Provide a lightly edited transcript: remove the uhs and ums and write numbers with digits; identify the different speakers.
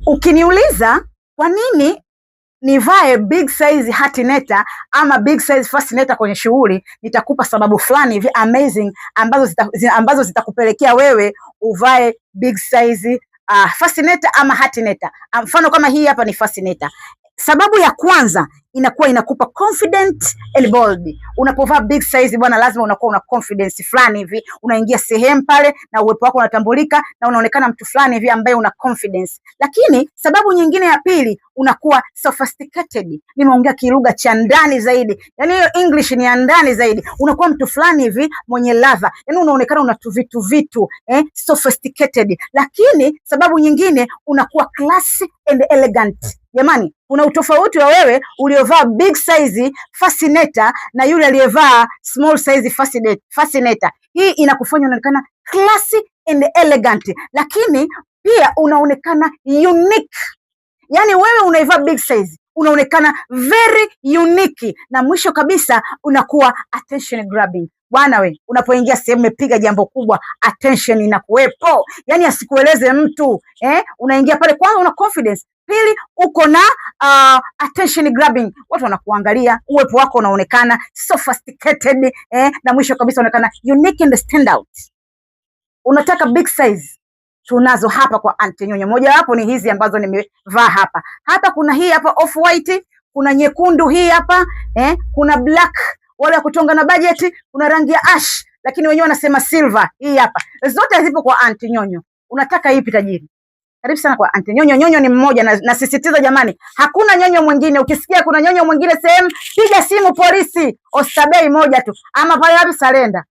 Speaker 1: Ukiniuliza kwa nini nivae big size hatineta ama big size fascinator kwenye shughuli, nitakupa sababu fulani hivi amazing ambazo zitakupelekea wewe uvae big size fascinator ama hatineta. Mfano kama hii hapa ni fascinator. Sababu ya kwanza inakuwa inakupa confident and bold. Unapovaa big size bwana, lazima unakuwa una confidence fulani hivi, unaingia sehemu pale na uwepo wako unatambulika na unaonekana mtu fulani hivi ambaye una confidence. Lakini sababu nyingine ya pili, unakuwa sophisticated. Nimeongea kilugha cha ndani zaidi, yani hiyo English ni ya ndani zaidi. Unakuwa mtu fulani hivi mwenye ladha, yani unaonekana una vitu sophisticated. Lakini sababu nyingine, unakuwa classy and elegant. Jamani, kuna utofauti wa wewe uliovaa big size fascinator na yule aliyevaa small size fascinator. Hii inakufanya unaonekana classy and elegant, lakini pia unaonekana unique. Yani wewe unaivaa big size unaonekana very unique, na mwisho kabisa unakuwa attention grabbing. Bwana we, unapoingia sehemu umepiga jambo kubwa, attention inakuwepo. Yani asikueleze mtu, unaingia pale, kwanza una confidence, pili uko na attention grabbing. Watu wanakuangalia, uwepo wako unaonekana sophisticated, na mwisho kabisa unaonekana unique and stand out. Unataka big size, tunazo hapa kwa Aunty Nyonyo. Moja wapo ni hizi ambazo nimevaa hapa. Hapa kuna hii hapa off white, kuna nyekundu hii hapa, kuna black wale ya kutonga na budget, kuna rangi ya ash lakini wenyewe wanasema silver. Hii hapa zote zipo kwa Aunty Nyonyo. Unataka ipi tajiri? Karibu sana kwa Aunty Nyonyo. Nyonyo ni mmoja, na nasisitiza jamani, hakuna nyonyo mwingine. Ukisikia kuna nyonyo mwingine sehemu, piga simu polisi, Oysterbay moja tu, ama pale wapi Salenda.